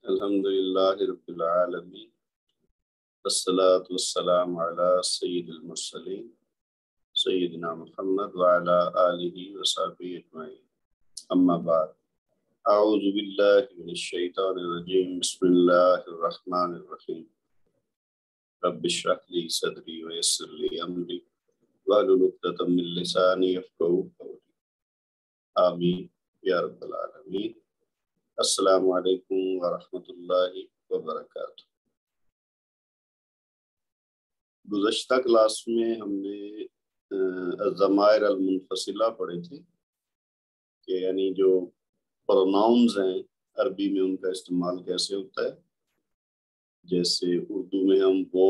الحمدللہ رب العالمین والصلاة والسلام علی سید المرسلین سیدنا محمد وعلی آلہ وصحبہ اجمعین اما بعد اعوذ باللہ من الشیطان الرجیم بسم اللہ الرحمن الرحیم رب اشرح لی صدری ویسر لی امری واحلل عقدۃ من لسانی یفقہوا قولی آمین یا رب العالمین۔ السلام علیکم ورحمۃ اللہ وبرکاتہ۔ گزشتہ کلاس میں ہم نے الضمائر المنفصلہ پڑھے تھے کہ یعنی جو پروناؤنز ہیں عربی میں ان کا استعمال کیسے ہوتا ہے، جیسے اردو میں ہم وہ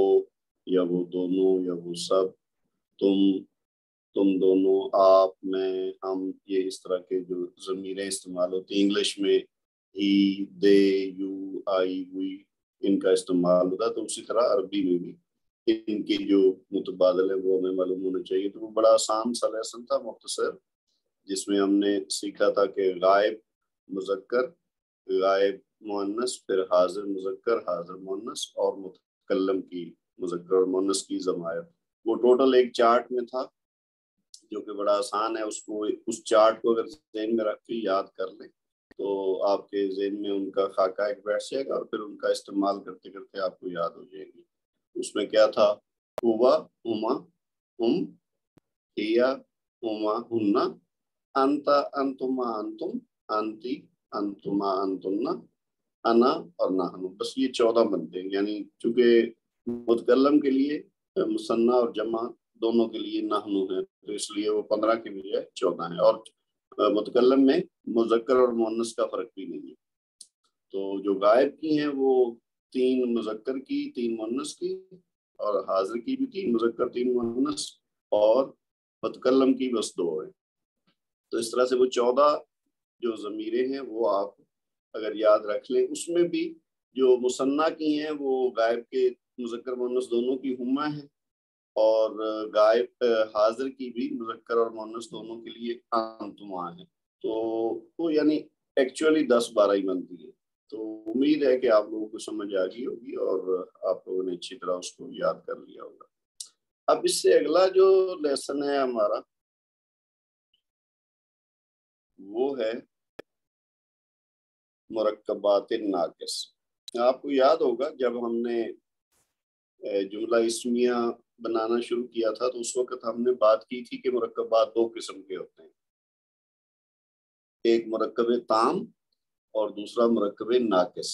یا وہ دونوں یا وہ سب، تم دونوں، آپ، میں، ہم، یہ اس طرح کے جو ضمیریں استعمال ہوتی ہیں۔ انگلش میں ہی، دے، یو، آئی، وی ان کا استعمال ہوتا ہے، تو اسی طرح عربی میں بھی ان کی جو متبادل ہے وہ ہمیں معلوم ہونا چاہیے۔ تو وہ بڑا آسان سا لیسن تھا، مختصر، جس میں ہم نے سیکھا تھا کہ غائب مذکر، غائب مؤنث، پھر حاضر مذکر، حاضر مؤنث، اور متکلم کی مذکر اور مؤنث کی ضمائر۔ وہ ٹوٹل ایک چارٹ میں تھا جو کہ بڑا آسان ہے۔ اس چارٹ کو اگر ذہن میں رکھ کے یاد کر لیں تو آپ کے ذہن میں ان کا خاکہ ایک بیٹھ جائے گا، اور پھر ان کا استعمال کرتے کرتے آپ کو یاد ہو جائے گی۔ اس میں کیا تھا؟ ہوا، ہما، ہم، ہیا، ہما، ہننا، انتا، انتما، انتم، انتی، انتما، انتن، انا اور نحن۔ بس یہ 14 بنتے ہیں، یعنی چونکہ متکلم کے لیے مثنیٰ اور جمع دونوں کے لیے نحن ہے، تو اس لیے وہ 15 کے بجائے 14 ہیں، اور متکلم میں مذکر اور مؤنث کا فرق بھی نہیں ہے۔ تو جو غائب کی ہیں وہ 3 مذکر کی، 3 مؤنث کی، اور حاضر کی بھی 3 مذکر 3 مؤنث، اور متکلم کی بس 2 ہیں۔ تو اس طرح سے وہ 14 جو ضمیریں ہیں وہ آپ اگر یاد رکھ لیں۔ اس میں بھی جو مثنیٰ کی ہیں وہ غائب کے مذکر مؤنث دونوں کی ہما ہیں، اور غائب حاضر کی بھی مذکر اور مؤنث دونوں کے لیے انتما ہیں۔ تو یعنی ایکچولی 10-12 ہی بنتی ہے۔ تو امید ہے کہ آپ لوگوں کو سمجھ آ گئی ہوگی اور آپ لوگوں نے اچھی طرح اس کو یاد کر لیا ہوگا۔ اب اس سے اگلا جو لیسن ہے ہمارا وہ ہے مرکبات ناقص۔ آپ کو یاد ہوگا جب ہم نے جملہ اسمیہ بنانا شروع کیا تھا تو اس وقت ہم نے بات کی تھی کہ مرکبات 2 قسم کے ہوتے ہیں، ایک مرکب تام اور دوسرا مرکب ناقص۔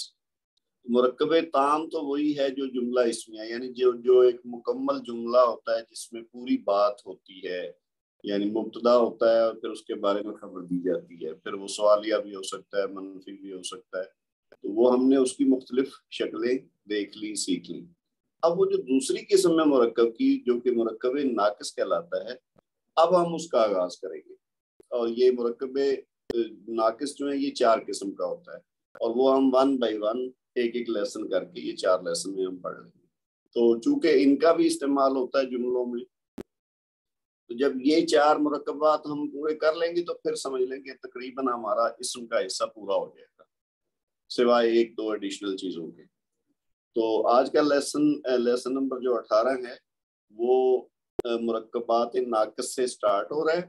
مرکب تام تو وہی ہے جو جملہ اسمیہ، یعنی جو ایک مکمل جملہ ہوتا ہے جس میں پوری بات ہوتی ہے، یعنی مبتدا ہوتا ہے اور پھر اس کے بارے میں خبر دی جاتی ہے، پھر وہ سوالیہ بھی ہو سکتا ہے، منفی بھی ہو سکتا ہے۔ تو وہ ہم نے اس کی مختلف شکلیں دیکھ لی، سیکھ لی۔ اب وہ جو دوسری قسم ہے مرکب کی، جو کہ مرکب ناقص کہلاتا ہے، اب ہم اس کا آغاز کریں گے۔ اور یہ مرکب ناقص جو ہے یہ 4 قسم کا ہوتا ہے، اور وہ ہم 1 بائی 1 ایک لیسن کر کے یہ 4 لیسن میں ہم پڑھ لیں گے۔ تو چونکہ ان کا بھی استعمال ہوتا ہے جملوں میں، تو جب یہ 4 مرکبات ہم پورے کر لیں گے تو پھر سمجھ لیں کہ تقریباً ہمارا اسم کا حصہ پورا ہو جائے گا، سوائے 1-2 ایڈیشنل چیزوں کے۔ تو آج کا لیسن نمبر جو 18 ہے وہ مرکبات ناقص سے سٹارٹ ہو رہا ہے،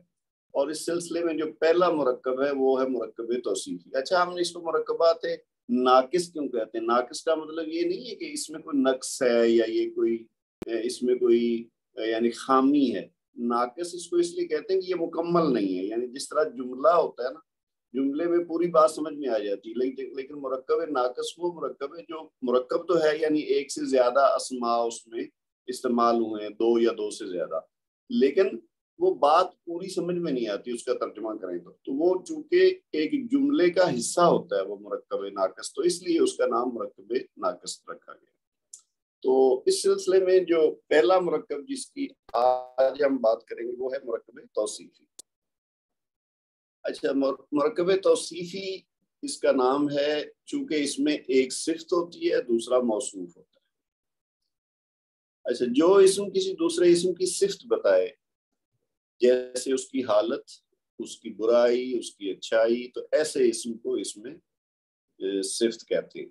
اور اس سلسلے میں جو پہلا مرکب ہے وہ ہے مرکب توصیفی۔ اچھا، ہم نے اس کو مرکبات ناقص کیوں کہتے ہیں؟ ناقص کا مطلب یہ نہیں ہے کہ اس میں کوئی نقص ہے یا یہ کوئی اس میں کوئی یعنی خامی ہے۔ ناقص اس کو اس لیے کہتے ہیں کہ یہ مکمل نہیں ہے، یعنی جس طرح جملہ ہوتا ہے نا، جملے میں پوری بات سمجھ میں آ جاتی ہے، لیکن مرکب ناقص وہ مرکب ہے جو مرکب تو ہے، یعنی ایک سے زیادہ اسماء اس میں استعمال ہوئے ہیں، 2 یا 2 سے زیادہ، لیکن وہ بات پوری سمجھ میں نہیں آتی اس کا ترجمہ کریں تو وہ چونکہ ایک جملے کا حصہ ہوتا ہے وہ مرکب ناقص، تو اس لیے اس کا نام مرکب ناقص رکھا گیا۔ تو اس سلسلے میں جو پہلا مرکب جس کی آج ہم بات کریں گے وہ ہے مرکب توصیفی۔ اچھا، مرکب توصیفی اس کا نام ہے چونکہ اس میں ایک صفت ہوتی ہے، دوسرا موصوف ہوتا ہے۔ اچھا، جو اسم کسی دوسرے اسم کی صفت بتائے، جیسے اس کی حالت، اس کی برائی، اس کی اچھائی، تو ایسے اسم کو اس میں صفت کہتے ہیں۔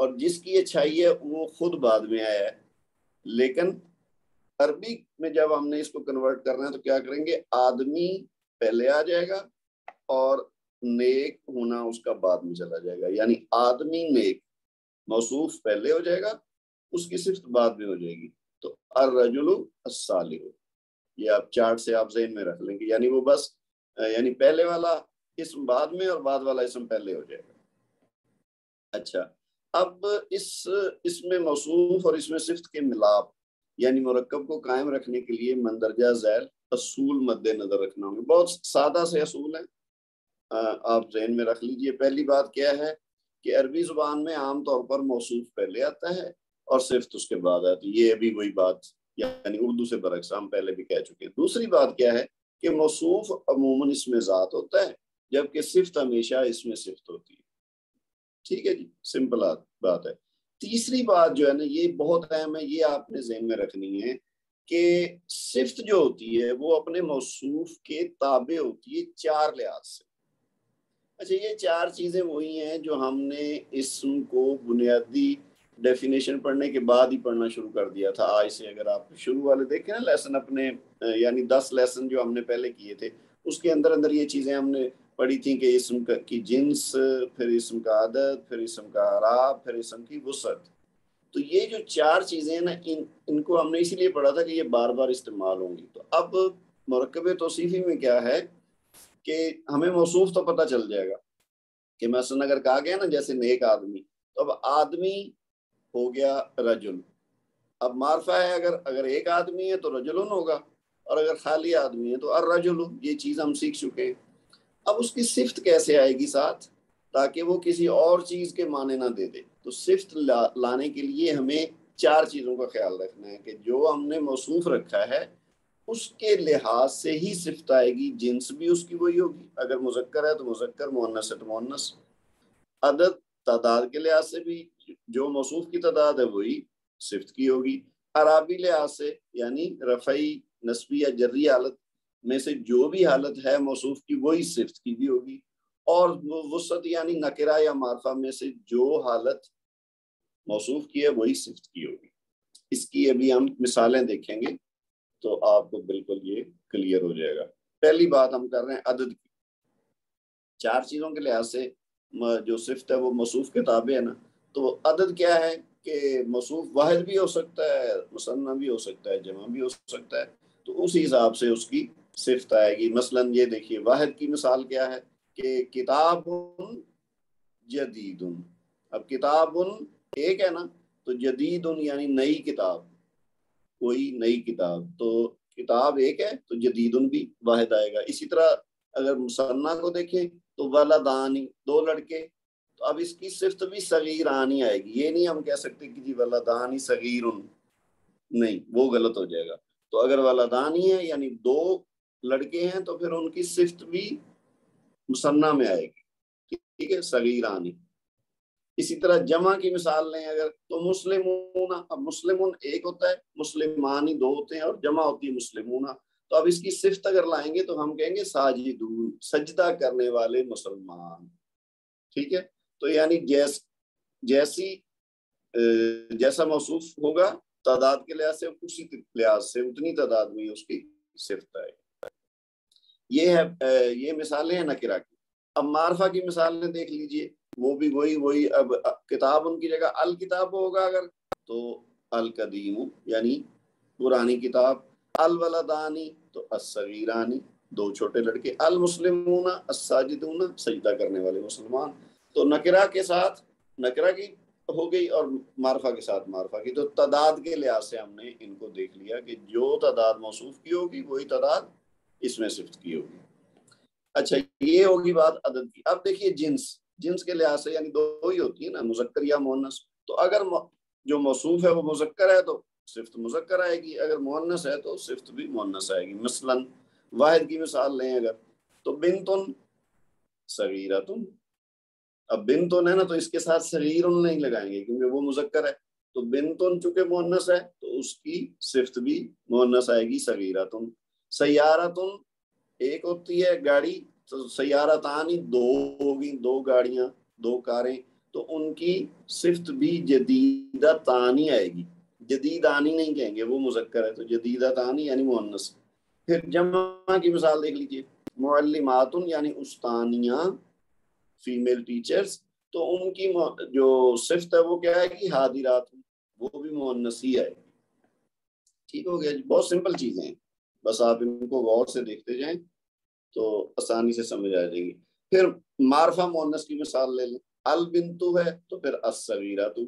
اور جس کی اچھائی ہے وہ خود بعد میں آیا ہے. لیکن عربی میں جب ہم نے اس کو کنورٹ کرنا ہے تو کیا کریں گے, آدمی پہلے آ جائے گا اور نیک ہونا اس کا بعد میں چلا جائے گا. یعنی آدمی نیک موصوف پہلے ہو جائے گا, اس کی صفت بعد میں ہو جائے گی. تو الرجل الصالح, یہ آپ چارٹ سے آپ ذہن میں رکھ لیں گے. یعنی وہ بس یعنی پہلے والا اسم بعد میں اور بعد والا اسم پہلے ہو جائے گا. اچھا, اب اس میں موصوف اور اس میں صفت کے ملاپ یعنی مرکب کو قائم رکھنے کے لیے مندرجہ ذیل اصول مد نظر رکھنا ہوں گے. بہت سادہ سے اصول ہیں, آپ ذہن میں رکھ لیجئے. پہلی بات کیا ہے کہ عربی زبان میں عام طور پر موصوف پہلے آتا ہے اور صفت اس کے بعد آتی ہے. یہ ابھی وہی بات یعنی اردو سے برعکس ہم پہلے بھی کہہ چکے ہیں. دوسری بات کیا ہے کہ موصوف عموماً اس میں ذات ہوتا ہے جبکہ صفت ہمیشہ اس میں صفت ہوتی ہے. ٹھیک ہے جی, سمپل بات ہے. تیسری بات جو ہے نا یہ بہت اہم ہے, یہ آپ نے ذہن میں رکھنی ہے کہ صفت جو ہوتی ہے وہ اپنے موصوف کے تابع ہوتی ہے چار لحاظ سے. اچھا, یہ چار چیزیں وہی ہیں جو ہم نے اسم کو بنیادی ڈیفینیشن پڑھنے کے بعد ہی پڑھنا شروع کر دیا تھا. آج سے اگر آپ شروع والے دیکھیں نا لیسن اپنے یعنی 10 لیسن جو ہم نے پہلے کیے تھے اس کے اندر یہ چیزیں ہم نے پڑھی تھیں کہ اسم کی جنس, پھر اسم کا عدد, پھر اسم کا اعراب, پھر اسم کی وسعت. تو یہ جو چار چیزیں ہیں نا ان کو ہم نے اسی لیے پڑھا تھا کہ یہ بار بار استعمال ہوں گی. تو اب مرکب توصیفی میں کیا ہے کہ ہمیں موصوف تو پتہ چل جائے گا کہ مثلا اگر کہا گیا نا جیسے نیک آدمی, تو اب آدمی ہو گیا رجل. اب معرفہ ہے اگر ایک آدمی ہے تو رجلن ہوگا, اور اگر خالی آدمی ہے تو الرجل. یہ چیز ہم سیکھ چکے ہیں. اب اس کی صفت کیسے آئے گی ساتھ تاکہ وہ کسی اور چیز کے معنی نہ دے دے. تو صفت لانے کے لیے ہمیں چار چیزوں کا خیال رکھنا ہے کہ جو ہم نے موصوف رکھا ہے اس کے لحاظ سے ہی صفت آئے گی. جنس بھی اس کی وہی ہوگی, اگر مذکر ہے تو مذکر, مؤنث ہے تو مؤنث. عدد تعداد کے لحاظ سے بھی جو موصوف کی تعداد ہے وہی صفت کی ہوگی. اعرابی لحاظ سے یعنی رفعی, نصبی یا جری حالت میں سے جو بھی حالت ہے موصوف کی وہی صفت کی بھی ہوگی. اور وسعت یعنی نکرہ یا معرفہ میں سے جو حالت موصوف کی ہے وہی صفت کی ہوگی. اس کی ابھی ہم مثالیں دیکھیں گے تو آپ کو بالکل یہ کلیئر ہو جائے گا. پہلی بات ہم کر رہے ہیں عدد کی. چار چیزوں کے لحاظ سے جو صفت ہے وہ موصوف کے تابع ہے نا. تو عدد کیا ہے کہ موصوف واحد بھی ہو سکتا ہے, مثنیٰ بھی ہو سکتا ہے, جمع بھی ہو سکتا ہے. تو اسی حساب سے اس کی صفت آئے گی. مثلا یہ دیکھیے واحد کی مثال کیا ہے کہ کتاب جدید. اب کتاب ایک ہے نا, تو جدید یعنی نئی کتاب, کوئی نئی کتاب. تو کتاب ایک ہے تو جدید بھی واحد آئے گا. اسی طرح اگر مثنیٰ کو دیکھیں تو ولدانی, دو لڑکے. تو اب اس کی صفت بھی صغیرانی آئے گی. یہ نہیں ہم کہہ سکتے کہ جی ولدانی صغیر, نہیں, وہ غلط ہو جائے گا. تو اگر ولدانی ہے یعنی دو لڑکے ہیں تو پھر ان کی صفت بھی مثنیٰ میں آئے گی. ٹھیک ہے, صغیرانی. اسی طرح جمع کی مثال لیں اگر تو مسلمون. اب مسلمون ایک ہوتا ہے, مسلمانی دو ہوتے ہیں, اور جمع ہوتی ہے مسلمون. تو اب اس کی صفت اگر لائیں گے تو ہم کہیں گے ساجدون, سجدہ کرنے والے مسلمان. ٹھیک ہے, تو یعنی جیسا موصوف ہوگا تعداد کے لحاظ سے اسی لحاظ سے اتنی تعداد میں اس کی صفت آئے. یہ مثالیں ہیں نکرہ کی. اب معرفہ کی مثالیں دیکھ لیجئے, وہ بھی وہی. اب کتاب ان کی جگہ الکتاب ہوگا اگر, تو القدیم یعنی پرانی کتاب. الولدانی تو الصغیرانی, دو چھوٹے لڑکے. المسلمون الساجدون, سجدہ کرنے والے مسلمان. تو نکرہ کے ساتھ نکرہ کی ہو گئی اور معرفہ کے ساتھ معرفہ کی. تو تعداد کے لحاظ سے ہم نے ان کو دیکھ لیا کہ جو تعداد موصوف کی ہوگی وہی تعداد اس میں صفت کی ہوگی. اچھا, یہ ہوگی بات عدد کی. اب دیکھیے جنس کے لحاظ سے یعنی دو ہی ہوتی ہے نا, مذکر یا مؤنث. تو اگر جو موصوف ہے وہ مذکر ہے تو صفت مذکر آئے گی, اگر مؤنث ہے تو صفت بھی مؤنث آئے گی. مثلا واحد کی مثال لیں اگر تو بنتن صغیرتن. اب بنتن ہے نا تو اس کے ساتھ صغیرن نہیں لگائیں گے کیونکہ وہ مذکر ہے. تو بنتن چونکہ مؤنث ہے تو اس کی صفت بھی مؤنث آئے گی صغیرتن. سیارتن ایک ہوتی ہے گاڑی, تو سیارتانی دو ہوگی, دو گاڑیاں, دو کاریں. تو ان کی صفت بھی جدیدہ تانی آئے گی، جدید آنی نہیں کہیں گے، وہ مذکر ہے تو جدیدہ تانی یعنی مؤنث۔ پھر جمع کی مثال دیکھ لیجیے، معلمات یعنی استانیاں، فیمیل ٹیچرز، تو ان کی جو صفت ہے وہ کیا آئے گی؟ حاضرات، وہ بھی مؤنث ہی آئے گی۔ ٹھیک ہو گیا جی، بہت سمپل چیزیں ہیں، بس آپ ان کو غور سے دیکھتے جائیں تو آسانی سے سمجھ آ جائے گی۔ پھر معرفہ مؤنث کی مثال لے لیں، البنتو ہے تو پھر الصغیرۃ،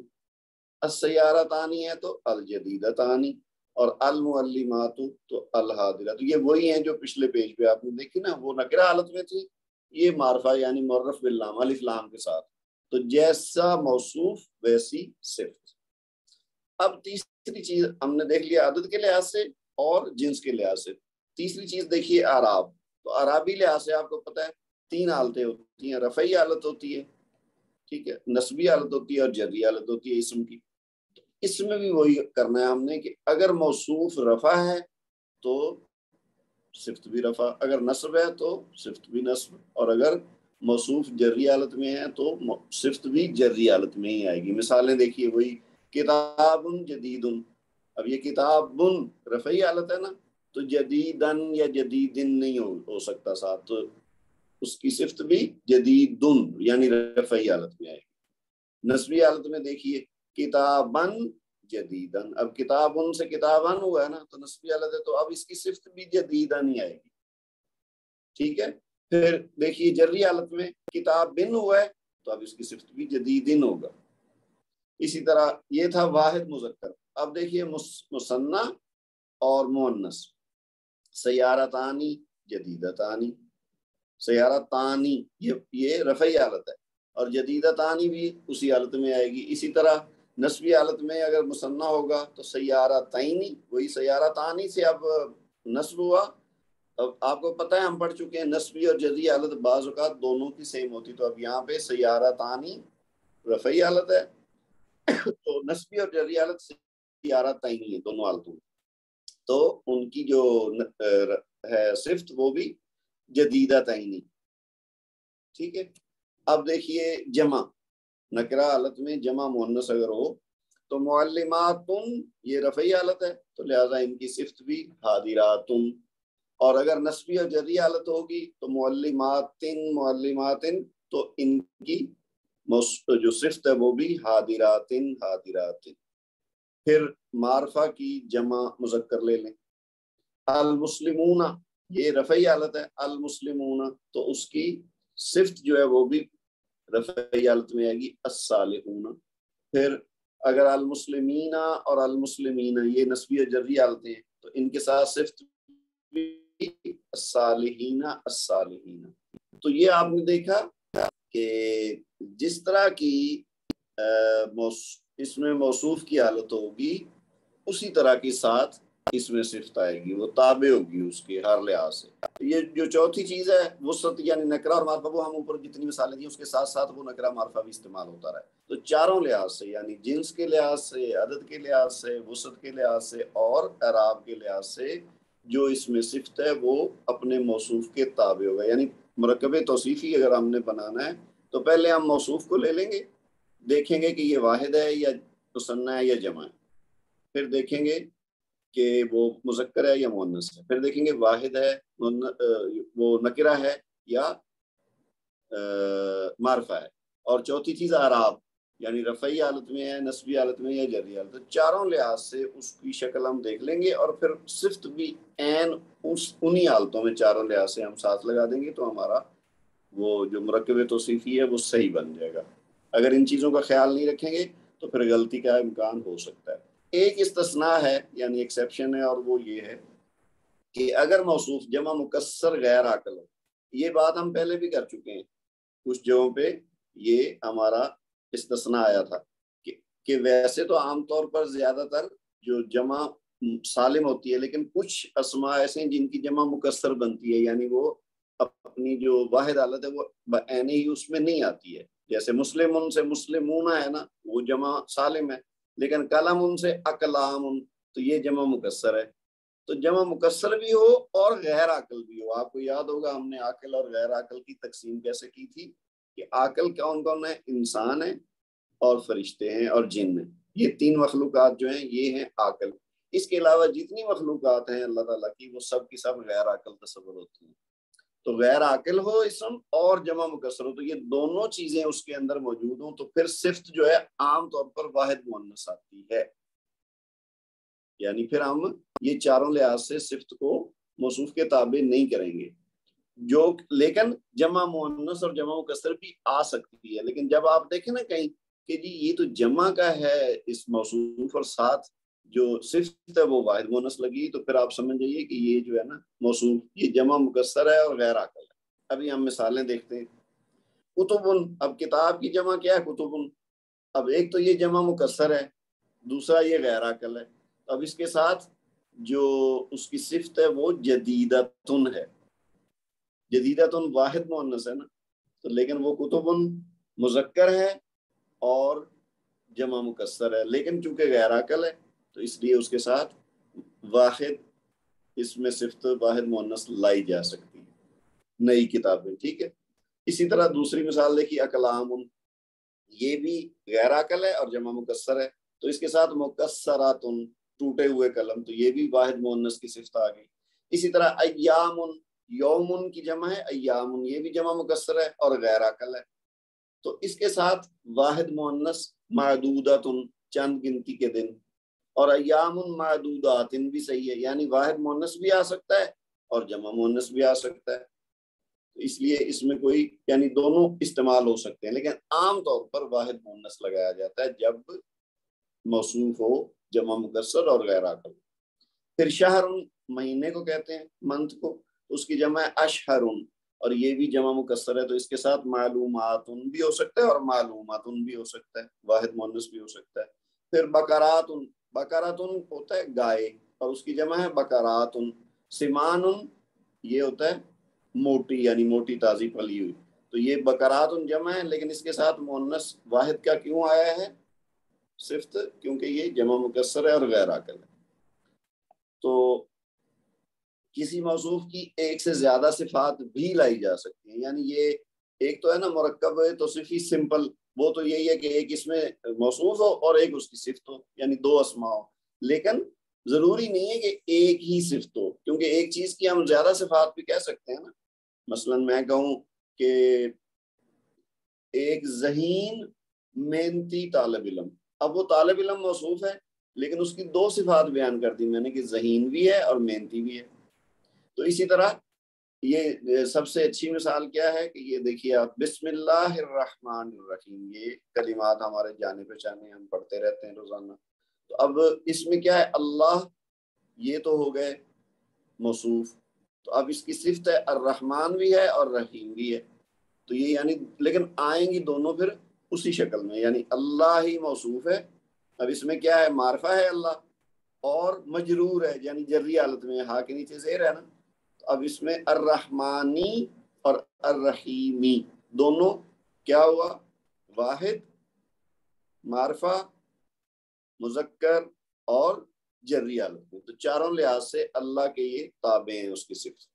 السیارتانی ہے تو الجدیدتانی، اور المعلمات تو الحاضرات۔ یہ وہی ہیں جو پچھلے پیج پہ آپ نے دیکھی نا، وہ نکرہ حالت میں تھی، یہ معرفہ یعنی معرف باللام، الف لام کے ساتھ، تو جیسا موصوف ویسی صفت۔ اب تیسری چیز ہم نے دیکھ لیا عدد کے لحاظ سے اور جنس کے لحاظ سے، تیسری چیز دیکھیے اعراب۔ تو اعرابی لحاظ سے آپ کو پتہ ہے 3 حالتیں ہوتی ہیں، رفعی حالت ہوتی ہے، ٹھیک ہے، نسبی حالت ہوتی ہے اور جری حالت ہوتی ہے اسم کی۔ اس میں بھی وہی کرنا ہے ہم نے کہ اگر موصوف رفع ہے تو صفت بھی رفع، اگر نصب ہے تو صفت بھی نصب، اور اگر موصوف جری حالت میں ہے تو صفت بھی جری حالت میں ہی آئے گی۔ مثالیں دیکھیے وہی، کتاب جدید، اب یہ کتاب رفعی حالت ہے نا، تو جدیدن یا جدیدن نہیں ہو سکتا ساتھ، تو اس کی صفت بھی جدید یعنی رفعی حالت میں آئے گی۔ نسبی حالت میں دیکھیے کتابن جدیدن، اب کتابن سے کتابن ہوا ہے نا تو نسبی حالت ہے، تو اب اس کی صفت بھی جدیدن ہی آئے گی، ٹھیک ہے۔ پھر دیکھیے جری حالت میں کتاب بن ہوا ہے تو اب اس کی صفت بھی جدیدن ہوگا۔ اسی طرح یہ تھا واحد مذکر۔ اب دیکھیے مثنی اور مؤنث، سیارتانی جدیدتانی، سیارتانی یہ رفعی حالت ہے، اور جدیدتانی بھی اسی حالت میں آئے گی۔ اسی طرح نسبی حالت میں اگر مثنی ہوگا تو سیارتینی، وہی سیارتانی سے اب نصب ہوا۔ اب آپ کو پتہ ہے ہم پڑھ چکے ہیں نسبی اور جری حالت بعض اوقات دونوں کی سیم ہوتی، تو اب یہاں پہ سیارتانی رفعی حالت ہے تو نسبی اور جری حالت سیارتینی ہے دونوں حالتوں، تو ان کی جو ہے صفت وہ بھی جدیدتینی، ٹھیک ہے۔ اب دیکھیے جمع، نکرہ حالت میں جمع مؤنث اگر ہو تو معلمات یہ رفعی حالت ہے تو لہٰذا ان کی صفت بھی حاضرات، اور اگر نسبی اور جری حالت ہوگی تو معلمات تو ان کی جو صفت ہے وہ بھی حاضرات۔ پھر معرفہ کی جمع مذکر لے لیں، المسلمون یہ رفعی حالت ہے، المسلمون تو اس کی صفت جو ہے وہ بھی رفعی حالت میں آئے گی، الصالحون۔ پھر اگر المسلمین اور المسلمین یہ نسبی اور جری حالتیں ہیں تو ان کے ساتھ صفت بھی الصالحین الصالحین۔ تو یہ آپ نے دیکھا کہ جس طرح کی اس میں موصوف کی حالت ہوگی اسی طرح کے ساتھ اس میں صفت آئے گی، وہ تابع ہوگی اس کے ہر لحاظ سے۔ یہ جو چوتھی چیز ہے وسط یعنی نکرہ اور معرفہ، وہ ہم اوپر جتنی مثالیں دی اس کے ساتھ ساتھ وہ نکرہ معرفہ بھی استعمال ہوتا رہا ہے۔ تو چاروں لحاظ سے یعنی جنس کے لحاظ سے، عدد کے لحاظ سے، وسط کے لحاظ سے اور اعراب کے لحاظ سے جو اس میں صفت ہے وہ اپنے موصوف کے تابع ہوگا۔ یعنی مرکب توصیفی اگر ہم نے بنانا ہے تو پہلے ہم موصوف کو لے لیں گے، دیکھیں گے کہ یہ واحد ہے یا مثنی ہے یا جمع ہے، پھر دیکھیں گے کہ وہ مذکر ہے یا مؤنث ہے، پھر دیکھیں گے واحد ہے وہ نکرہ ہے یا معرفہ ہے، اور چوتھی چیز اعراب یعنی رفعی حالت میں ہے، نسبی حالت میں یا جری حالت میں۔ چاروں لحاظ سے اس کی شکل ہم دیکھ لیں گے، اور پھر صفت بھی عین انہی حالتوں میں چاروں لحاظ سے ہم ساتھ لگا دیں گے تو ہمارا وہ جو مرکب توصیفی ہے وہ صحیح بن جائے گا۔ اگر ان چیزوں کا خیال نہیں رکھیں گے تو پھر غلطی کا امکان ہو سکتا ہے۔ ایک استثناء ہے یعنی ایکسیپشن ہے، اور وہ یہ ہے کہ اگر موصوف جمع مکسر غیر عاقل ہو، یہ بات ہم پہلے بھی کر چکے ہیں کچھ جگہوں پہ، یہ ہمارا استثناء آیا تھا کہ ویسے تو عام طور پر زیادہ تر جو جمع سالم ہوتی ہے، لیکن کچھ اسماء ایسے ہیں جن کی جمع مکسر بنتی ہے، یعنی وہ اپنی جو واحد حالت ہے وہ بعین ہی اس میں نہیں آتی ہے، جیسے مسلمون سے مسلمون ہے نا، وہ جمع سالم ہے، لیکن کلم سے اقلام تو یہ جمع مکسر ہے۔ تو جمع مکسر بھی ہو اور غیر عاقل بھی ہو۔ آپ کو یاد ہوگا ہم نے عاقل اور غیر عاقل کی تقسیم کیسے کی تھی کہ عاقل کون کون ہے؟ انسان ہے، اور فرشتے ہیں اور جن ہیں. یہ 3 مخلوقات جو ہیں یہ ہیں عاقل. اس کے علاوہ جتنی مخلوقات ہیں اللہ تعالیٰ کی وہ سب کی سب غیر عاقل تصور ہوتی ہیں. تو غیر عاقل ہو اسم اور جمع مکسر ہو تو یہ دونوں چیزیں اس کے اندر موجود ہوں تو پھر صفت جو ہے عام طور پر واحد مؤنث آتی ہے. یعنی پھر ہم یہ چاروں لحاظ سے صفت کو موصوف کے تابع نہیں کریں گے. جو لیکن جمع مؤنث اور جمع مکسر بھی آ سکتی ہے. لیکن جب آپ دیکھیں نا کہیں کہ جی یہ تو جمع کا ہے اس موصوف اور ساتھ جو صفت ہے وہ واحد مؤنث لگی تو پھر آپ سمجھ جائیے کہ یہ جو ہے نا موصوف یہ جمع مکسر ہے اور غیر عاقل ہے. ابھی ہم مثالیں دیکھتے ہیں. کتبن، اب کتاب کی جمع کیا ہے؟ کتبن. اب ایک تو یہ جمع مکسر ہے، دوسرا یہ غیر عاقل ہے. اب اس کے ساتھ جو اس کی صفت ہے وہ جدیدتن ہے. جدیدتن واحد مؤنث ہے نا، تو لیکن وہ کتبن مذکر ہے اور جمع مکسر ہے، لیکن چونکہ غیر عاقل ہے تو اس لیے اس کے ساتھ واحد اس میں صفت واحد مؤنث لائی جا سکتی ہے. نئی کتابیں، ٹھیک ہے. اسی طرح دوسری مثال دیکھیے اقلام، یہ بھی غیر عاقل ہے اور جمع مکسر ہے تو اس کے ساتھ مکسراتن ٹوٹے ہوئے قلم، تو یہ بھی واحد مؤنث کی صفت آ گئی. اسی طرح ایام، یومن کی جمع ہے ایام، یہ بھی جمع مکسر ہے اور غیر عاقل ہے تو اس کے ساتھ واحد مؤنث معدوداتن چند گنتی کے دن، اور ایام معدودات بھی صحیح ہے، یعنی واحد مؤنث بھی آ سکتا ہے اور جمع مؤنث بھی آ سکتا ہے. تو اس لیے اس میں کوئی یعنی دونوں استعمال ہو سکتے ہیں، لیکن عام طور پر واحد مؤنث لگایا جاتا ہے جب موصوف ہو جمع مکسر اور غیر عاقل. پھر شہر مہینے کو کہتے ہیں، منتھ کو، اس کی جمع ہے اشہر اور یہ بھی جمع مکسر ہے تو اس کے ساتھ معلومات بھی ہو سکتا ہے اور معلومات بھی ہو سکتا ہے، واحد مؤنث بھی ہو سکتا ہے. پھر بقرات، بقرات ہوتا ہے گائے اور اس کی جمع ہے بقرات. سمان یہ ہوتا ہے موٹی یعنی موٹی تازی پلی ہوئی، تو یہ بقرات جمع ہے لیکن اس کے ساتھ مؤنث واحد کا کیوں آیا ہے صفت؟ کیونکہ یہ جمع مکسر ہے اور غیر عاقل ہے. تو کسی موصوف کی ایک سے زیادہ صفات بھی لائی جا سکتی ہیں، یعنی یہ ایک تو ہے نا مرکب توصیفی سمپل، وہ تو یہی ہے کہ ایک اس میں موصوف ہو اور ایک اس کی صفت ہو، یعنی 2 اسماء ہو. لیکن ضروری نہیں ہے کہ ایک ہی صفت ہو، کیونکہ ایک چیز کی ہم زیادہ صفات بھی کہہ سکتے ہیں نا. مثلا میں کہوں کہ ایک ذہین محنتی طالب علم، اب وہ طالب علم موصوف ہے لیکن اس کی 2 صفات بیان کر دی میں نے کہ ذہین بھی ہے اور محنتی بھی ہے. تو اسی طرح یہ سب سے اچھی مثال کیا ہے کہ یہ دیکھیے آپ، بسم اللہ الرحمن الرحیم، یہ کلمات ہمارے جانے پہچانے ہم پڑھتے رہتے ہیں روزانہ. تو اب اس میں کیا ہے، اللہ یہ تو ہو گئے موصوف، تو اب اس کی صفت ہے الرحمن بھی ہے اور رحیم بھی ہے. تو یہ یعنی لیکن آئیں گی دونوں پھر اسی شکل میں، یعنی اللہ ہی موصوف ہے. اب اس میں کیا ہے، معرفہ ہے اللہ اور مجرور ہے یعنی جری حالت میں، ہا کے نیچے زیر ہے نا. اب اس میں الرحمانی اور الرحیمی دونوں کیا ہوا، واحد، معرفہ، مذکر اور جری حالت میں، تو چاروں لحاظ سے اللہ کے یہ تابع ہیں اس کی صفت.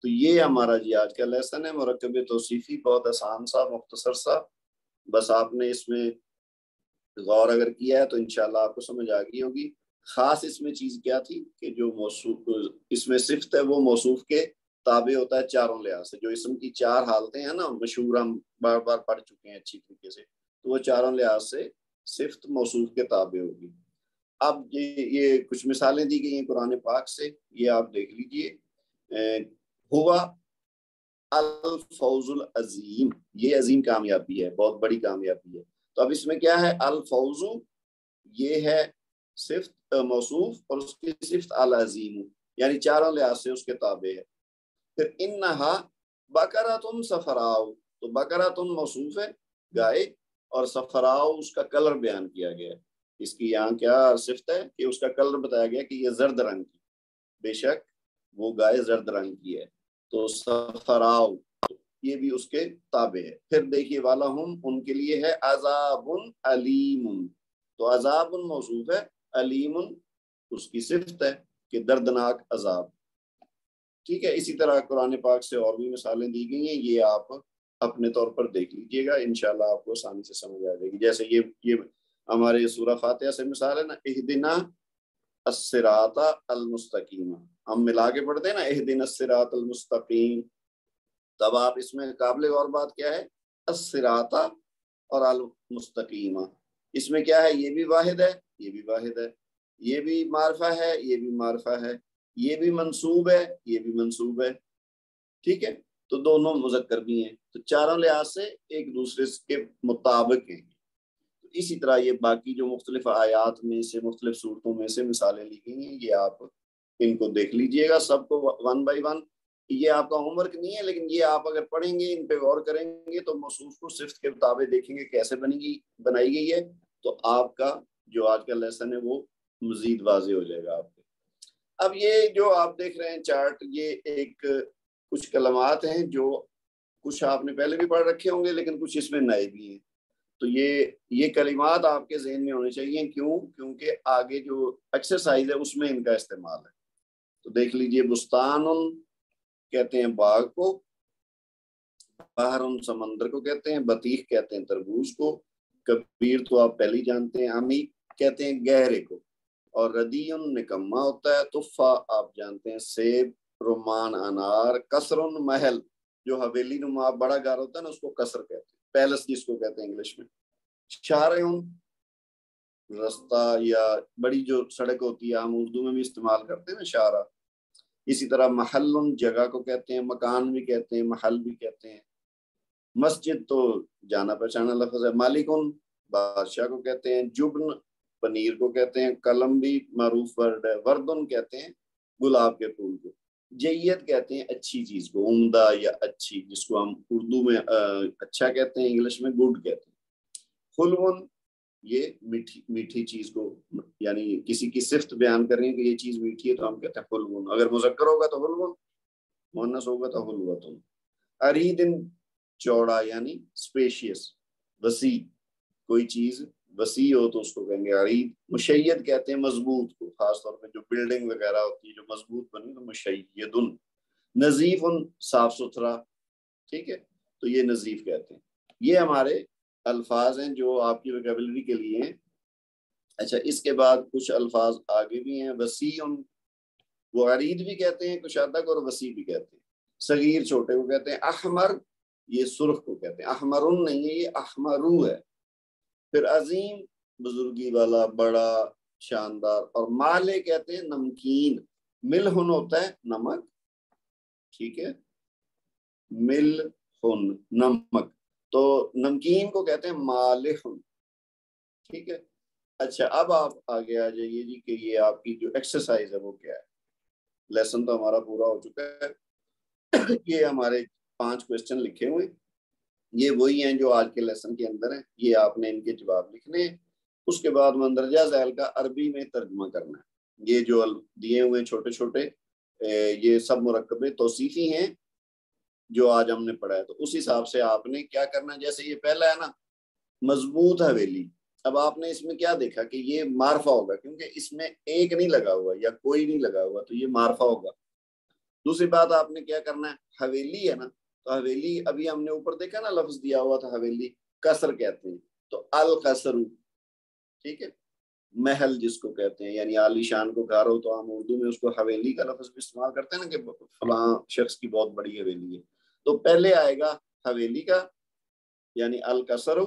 تو یہ ہمارا جی آج کا لیسن ہے، مرکب توصیفی، بہت آسان سا، مختصر سا. بس آپ نے اس میں غور اگر کیا ہے تو انشاءاللہ آپ کو سمجھ آ گئی ہوگی. خاص اس میں چیز کیا تھی کہ جو موصوف اس میں صفت ہے وہ موصوف کے تابع ہوتا ہے چاروں لحاظ سے. جو اسم کی 4 حالتیں ہیں نا مشہور، ہم بار بار پڑھ چکے ہیں اچھی طریقے سے، تو وہ چاروں لحاظ سے صفت موصوف کے تابع ہوگی. اب یہ کچھ مثالیں دی گئی ہیں قرآن پاک سے، یہ آپ دیکھ لیجئے. ہوا الفوز العظیم، یہ عظیم کامیابی ہے، بہت بڑی کامیابی ہے. تو اب اس میں کیا ہے، الفوز یہ ہے صفت موصوف اور اس کی صفت العظیم، یعنی چاروں لحاظ سے اس کے تابع ہے. پھر انہا بقرۃ صفراء، تو بقرۃ موصوف ہے گائے اور صفراء اس کا کلر بیان کیا گیا ہے. اس کی یہاں کیا صفت ہے کہ اس کا کلر بتایا گیا کہ یہ زرد رنگ کی، بے شک وہ گائے زرد رنگ کی ہے، تو صفراء یہ بھی اس کے تابع ہے. پھر دیکھیے وَلَهُمْ ان کے لیے ہے عذاب علیم، تو عذاب موصوف ہے، علیم اس کی صفت ہے کہ دردناک عذاب. ٹھیک ہے. اسی طرح قرآن پاک سے اور بھی مثالیں دی گئی ہیں، یہ آپ اپنے طور پر دیکھ لیجئے گا، انشاءاللہ آپ کو آسانی سے سمجھ آ جائے گی. جیسے یہ ہمارے سورہ فاتحہ سے مثال ہے نا، اہدنا الصراط المستقیم، ہم ملا کے پڑھتے ہیں نا اہدنا الصراط المستقیم. تب آپ اس میں قابل غور بات کیا ہے، الصراط اور المستقیم، اس میں کیا ہے، یہ بھی واحد ہے، یہ بھی واحد ہے، یہ بھی معرفہ ہے، یہ بھی معرفہ ہے، یہ بھی منصوب ہے، یہ بھی منصوب ہے. ٹھیک ہے، تو دونوں مذکر بھی ہیں، تو چاروں لحاظ سے ایک دوسرے کے مطابق ہیں. اسی طرح یہ باقی جو مختلف آیات میں سے، مختلف صورتوں میں سے مثالیں لی گئی ہیں، یہ آپ ان کو دیکھ لیجئے گا سب کو ون بائی ون. یہ آپ کا ہوم ورک نہیں ہے، لیکن یہ آپ اگر پڑھیں گے، ان پہ غور کریں گے، تو موصوف کو صفت کے مطابق دیکھیں گے کیسے بنائی گئی ہے، تو آپ کا جو آج کا لیسن ہے وہ مزید واضح ہو جائے گا آپ کو. اب یہ جو آپ دیکھ رہے ہیں چارٹ، یہ ایک کچھ کلمات ہیں جو کچھ آپ نے پہلے بھی پڑھ رکھے ہوں گے، لیکن کچھ اس میں نئے بھی ہیں. تو یہ کلمات آپ کے ذہن میں ہونے چاہیے. کیوں؟ کیونکہ آگے جو ایکسرسائز ہے اس میں ان کا استعمال ہے. تو دیکھ لیجئے، بستان کہتے ہیں باغ کو، بحر سمندر کو کہتے ہیں، بطیخ کہتے ہیں تربوز کو، کبیر تو آپ پہلے ہی جانتے ہیں، عمیق کہتے ہیں گہرے کو، اور ردی نکما ہوتا ہے، تفا آپ جانتے ہیں سیب، رمان انار، کسر محل جو حویلی نما بڑا گھر ہوتا ہے نا اس کو کسر کہتے ہیں، پیلس جس کو کہتے ہیں انگلش میں. شارع رستہ یا بڑی جو سڑک ہوتی ہے، ہم اردو میں بھی استعمال کرتے ہیں نا شارع. اسی طرح محل جگہ کو کہتے ہیں، مکان بھی کہتے ہیں، محل بھی کہتے ہیں. مسجد تو جانا پہچانا لفظ ہے. مالک بادشاہ کو کہتے ہیں. جبن پنیر کو کہتے ہیں. قلم بھی معروف ورڈ ہے. وردن کہتے ہیں گلاب کے پھول کو. جید کہتے ہیں اچھی چیز کو، عمدہ یا اچھی، جس کو ہم اردو میں اچھا کہتے ہیں، انگلش میں گڈ کہتے ہیں. خلون یہ میٹھی چیز کو، یعنی کسی کی صفت بیان کر رہی ہے کہ یہ چیز میٹھی ہے تو ہم کہتے ہیں خلون. اگر مذکر ہوگا تو خلون، مؤنث ہوگا تو حلوۃ. اریدن چوڑا یعنی اسپیشیس، وسیع، کوئی چیز وسیع ہو تو اس کو کہیں گے عرید. مشید کہتے ہیں مضبوط کو، خاص طور پہ جو بلڈنگ وغیرہ ہوتی ہے جو مضبوط بنی تو مشیدن. نظیف صاف ستھرا، ٹھیک ہے، تو یہ نظیف کہتے ہیں. یہ ہمارے الفاظ ہیں جو آپ کی ویکیبلری کے لیے ہیں. اچھا، اس کے بعد کچھ الفاظ آگے بھی ہیں. وسیع وہ عرید بھی کہتے ہیں کشادہ کو، اور وسیع بھی کہتے ہیں. صغیر چھوٹے کو کہتے ہیں. احمر یہ سرخ کو کہتے ہیں. احمرن نہیں ہے، یہ احمرو ہے. پھر عظیم بزرگی والا، بڑا، شاندار. اور مالے کہتے ہیں نمکین. ملہن ہوتا ہے نمک، ٹھیک ہے، ملہن نمک، تو نمکین کو کہتے ہیں مالہن، ٹھیک ہے. اچھا، اب آپ آگے آ جائیے جی کہ یہ آپ کی جو ایکسرسائز ہے وہ کیا ہے. لیسن تو ہمارا پورا ہو چکا ہے. یہ ہمارے 5 کویسچن لکھے ہوئے، یہ وہی ہیں جو آج کے لیسن کے اندر ہیں. یہ آپ نے ان کے جواب لکھنے ہیں. اس کے بعد مندرجہ ذیل کا عربی میں ترجمہ کرنا ہے. یہ جو دیے ہوئے چھوٹے چھوٹے یہ سب مرکب توصیفی ہیں جو آج ہم نے پڑھا ہے. تو اس حساب سے آپ نے کیا کرنا ہے. جیسے یہ پہلا ہے نا، مضبوط حویلی. اب آپ نے اس میں کیا دیکھا کہ یہ معرفہ ہوگا، کیونکہ اس میں ایک نہیں لگا ہوا یا کوئی نہیں لگا ہوا، تو یہ معرفہ ہوگا. دوسری بات آپ نے کیا کرنا ہے، حویلی ہے نا، تو حویلی ابھی ہم نے اوپر دیکھا نا لفظ دیا ہوا تھا حویلی، قصر کہتے ہیں، تو القصر، ٹھیک ہے. محل جس کو کہتے ہیں، یعنی عالی شان کو گھر ہو تو ہم اردو میں اس کو حویلی کا لفظ بھی استعمال کرتے ہیں نا کہ فلاں شخص کی بہت بڑی حویلی ہے. تو پہلے آئے گا حویلی کا یعنی القصر،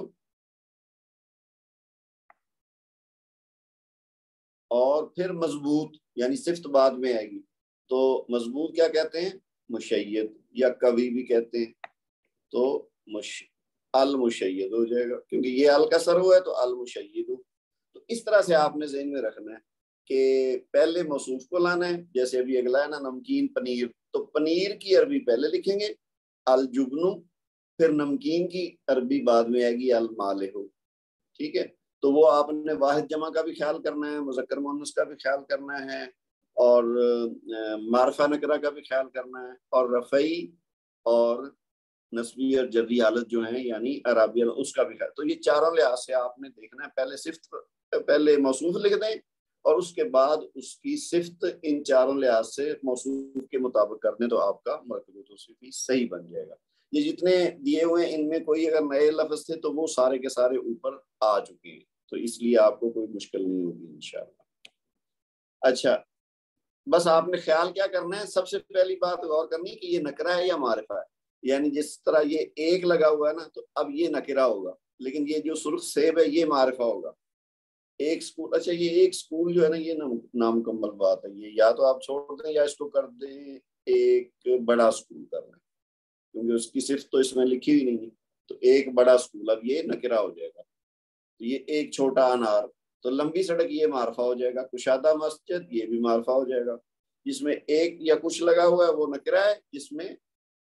اور پھر مضبوط یعنی صفت بعد میں آئے گی. تو مضبوط کیا کہتے ہیں، مشید یا قوی بھی کہتے ہیں. تو المشید ہو جائے گا، کیونکہ یہ القصر ہوا ہے تو المشید ہو. تو اس طرح سے آپ نے ذہن میں رکھنا ہے کہ پہلے موصوف کو لانا ہے. جیسے ابھی اگلا ہے نا نمکین پنیر، تو پنیر کی عربی پہلے لکھیں گے الجبنو، پھر نمکین کی عربی بعد میں آئے گی المالح، ٹھیک ہے. تو وہ آپ نے واحد جمع کا بھی خیال کرنا ہے، مذکر مؤنث کا بھی خیال کرنا ہے، اور معرفہ نکرہ کا بھی خیال کرنا ہے، اور رفعی اور نسبی اور جری حالت جو ہیں یعنی اعرابی اس کا بھی خیال. تو یہ چاروں لحاظ سے آپ نے دیکھنا ہے. پہلے صفت، پہلے موصوف لکھ دیں، اور اس کے بعد اس کی صفت ان چاروں لحاظ سے موصوف کے مطابق کر دیں، تو آپ کا مرکب توصیفی صحیح بن جائے گا. یہ جتنے دیے ہوئے ہیں ان میں کوئی اگر نئے لفظ تھے تو وہ سارے کے سارے اوپر آ چکے ہیں، تو اس لیے آپ کو کوئی مشکل نہیں ہوگی انشاءاللہ۔ اچھا، بس آپ نے خیال کیا کرنا ہے، سب سے پہلی بات غور کرنی ہے کہ یہ نکرہ ہے یا معرفہ ہے۔ یعنی جس طرح یہ ایک لگا ہوا ہے نا، تو اب یہ نکرہ ہوگا، لیکن یہ جو سرخ سیب ہے یہ معرفہ ہوگا۔ ایک سکول، اچھا یہ ایک سکول جو ہے نا یہ نامکمل بات ہے، یہ یا تو آپ چھوڑ دیں یا اس کو کر دیں ایک بڑا سکول کر دیں، کیونکہ اس کی صرف تو اس میں لکھی ہوئی نہیں ہے، تو ایک بڑا سکول، اب یہ نکرہ ہو جائے گا۔ تو یہ ایک چھوٹا انار، تو لمبی سڑک یہ معرفہ ہو جائے گا۔ کشادہ مسجد یہ بھی معرفہ ہو جائے گا۔ جس میں ایک یا کچھ لگا ہوا ہے وہ نکرہ ہے، جس میں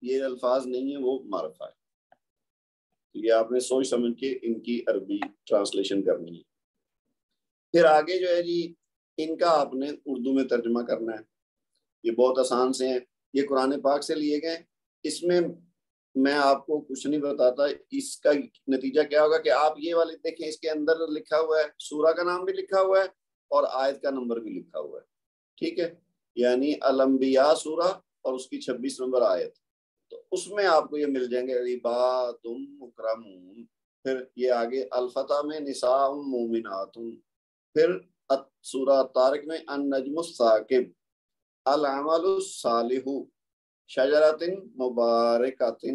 یہ الفاظ نہیں ہیں وہ معرفہ ہے۔ تو یہ آپ نے سوچ سمجھ کے ان کی عربی ٹرانسلیشن کرنی ہے۔ پھر آگے جو ہے جی ان کا آپ نے اردو میں ترجمہ کرنا ہے۔ یہ بہت آسان سے ہیں، یہ قرآن پاک سے لیے گئے۔ اس میں میں آپ کو کچھ نہیں بتاتا، اس کا نتیجہ کیا ہوگا کہ آپ یہ والے دیکھیں، اس کے اندر لکھا ہوا ہے، سورہ کا نام بھی لکھا ہوا ہے اور آیت کا نمبر بھی لکھا ہوا ہے، ٹھیک ہے، یعنی الانبیاء سورہ اور اس کی 26 نمبر آیت، تو اس میں آپ کو یہ مل جائیں گے عباد مکرمون۔ پھر یہ آگے الفتح میں نساء مومنات، پھر سورہ طارق میں النجم الثاقب، العمل الصالح، شجرۃ مبارکۃ،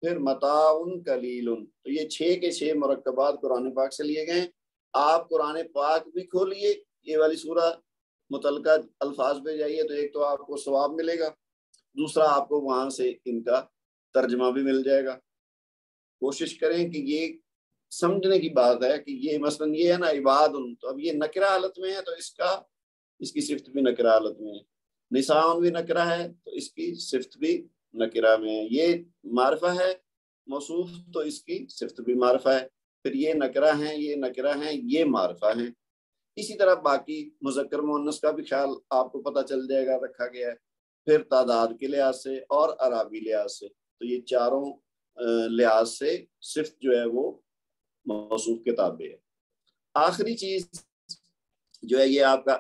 پھر متاع قلیل۔ تو یہ 6 کے 6 مرکبات قرآن پاک سے لیے گئے ہیں۔ آپ قرآن پاک بھی کھولیے، یہ والی سورہ متعلقہ الفاظ پہ جائیے تو ایک تو آپ کو ثواب ملے گا، دوسرا آپ کو وہاں سے ان کا ترجمہ بھی مل جائے گا۔ کوشش کریں کہ یہ سمجھنے کی بات ہے کہ یہ مثلا یہ ہے نا عباد، تو اب یہ نکرہ حالت میں ہے تو اس کی صفت بھی نکرہ حالت میں ہے۔ نساء بھی نکرہ ہے تو اس کی صفت بھی نکرہ میں ہے۔ یہ معرفہ ہے موصوف تو اس کی صفت بھی معرفہ ہے۔ پھر یہ نکرہ ہیں، یہ نکرہ ہیں، یہ معرفہ ہیں۔ اسی طرح باقی مذکر مؤنث کا بھی خیال آپ کو پتہ چل جائے گا، رکھا گیا ہے۔ پھر تعداد کے لحاظ سے اور اعرابی لحاظ سے، تو یہ چاروں لحاظ سے صفت جو ہے وہ موصوف کے تابع ہے۔ آخری چیز جو ہے یہ آپ کا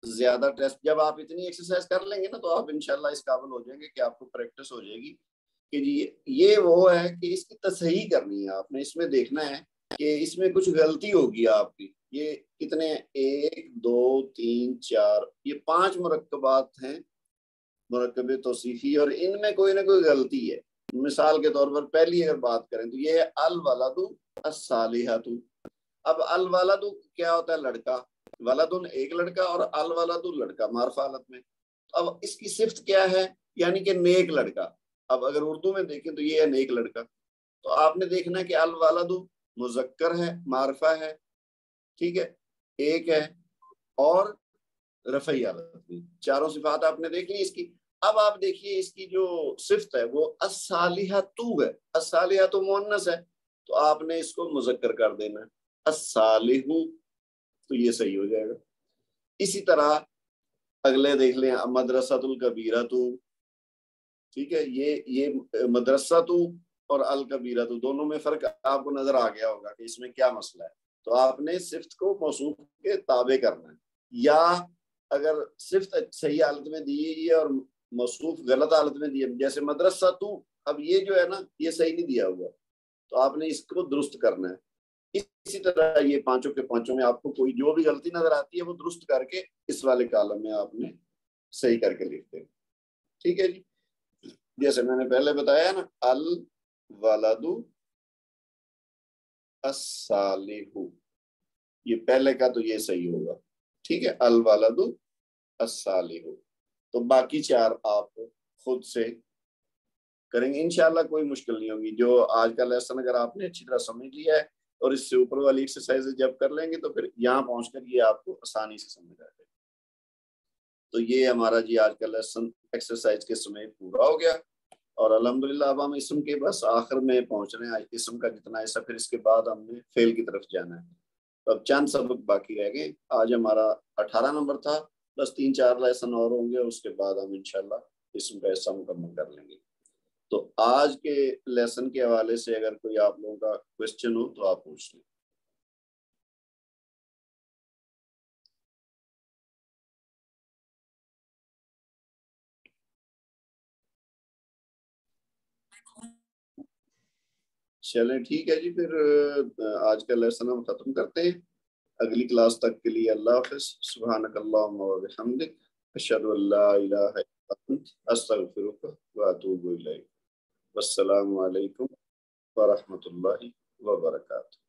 زیادہ ٹیسٹ، جب آپ اتنی ایکسرسائز کر لیں گے نا تو آپ انشاءاللہ اس قابل ہو جائیں گے کہ آپ کو پریکٹس ہو جائے گی کہ جی یہ وہ ہے کہ اس کی تصحیح کرنی ہے آپ نے، اس میں دیکھنا ہے کہ اس میں کچھ غلطی ہوگی آپ کی۔ یہ کتنے 1 2 3 4 یہ 5 مرکبات ہیں، مرکب توصیفی، اور ان میں کوئی نہ کوئی غلطی ہے۔ مثال کے طور پر پہلی اگر بات کریں تو یہ ہے الولد الصالحۃ۔ اب الولد کیا ہوتا ہے؟ لڑکا، ولدن ایک لڑکا اور الولد لڑکا معرفہ حالت میں۔ اب اس کی صفت کیا ہے؟ یعنی کہ نیک لڑکا۔ اب اگر اردو میں دیکھیں تو یہ ہے نیک لڑکا، تو آپ نے دیکھنا ہے کہ الولد مذکر ہے، معرفہ ہے، ٹھیک ہے، ایک ہے اور رفعی حالت میں، چاروں صفات آپ نے دیکھ لی اس کی۔ اب آپ دیکھیے اس کی جو صفت ہے وہ الصالحۃ ہے، الصالحۃ مؤنث ہے تو آپ نے اس کو مذکر کر دینا ہے الصالح، تو یہ صحیح ہو جائے گا۔ اسی طرح اگلے دیکھ لیں مدرسۃ الکبیرۃ، ٹھیک ہے، یہ مدرسۃ اور الکبیرۃ دونوں میں فرق آپ کو نظر آ گیا ہوگا کہ اس میں کیا مسئلہ ہے۔ تو آپ نے صفت کو موصوف کے تابع کرنا ہے، یا اگر صفت صحیح حالت میں دی ہے اور موصوف غلط حالت میں دی ہے، جیسے مدرسۃ، اب یہ جو ہے نا یہ صحیح نہیں دیا ہوا تو آپ نے اس کو درست کرنا ہے۔ اسی طرح یہ 5 کے 5 میں آپ کو کوئی جو بھی غلطی نظر آتی ہے وہ درست کر کے اس والے کالم میں آپ نے صحیح کر کے لکھ دیں، ٹھیک ہے جی۔ جیسے میں نے پہلے بتایا نا الولد الصالح، یہ پہلے کا تو یہ صحیح ہوگا، ٹھیک ہے، الولد الصالح۔ تو باقی 4 آپ خود سے کریں گے انشاءاللہ، کوئی مشکل نہیں ہوگی۔ جو آج کا لیسن اگر آپ نے اچھی طرح سمجھ لیا ہے اور اس سے اوپر والی ایکسرسائز جب کر لیں گے تو پھر یہاں پہنچ کر یہ آپ کو آسانی سے سمجھ آ جائے گا۔ تو یہ ہمارا جی آج کا لیسن ایکسرسائز کے سمے پورا ہو گیا، اور الحمدللہ اب ہم اسم کے بس آخر میں پہنچ رہے ہیں۔ اسم کا جتنا ایسا پھر اس کے بعد ہم نے فعل کی طرف جانا ہے۔ تو اب چند سبق باقی رہ گئے، آج ہمارا 18 نمبر تھا، بس 3-4 لیسن اور ہوں گے، اس کے بعد ہم انشاءاللہ اسم کا حصہ مکمل کر لیں گے۔ تو آج کے لیسن کے حوالے سے اگر کوئی آپ لوگوں کا کوشچن ہو تو آپ پوچھ لیں۔ چلیں ٹھیک ہے جی، پھر آج کا لیسن ہم ختم کرتے ہیں. اگلی کلاس تک کے لیے اللہ حافظ. سبحانک اللہم و بحمدک، اشہد ان لا الہ الا انت، استغفرک و اتوب الیک. والسلام علیکم ورحمۃ اللہ وبرکاتہ.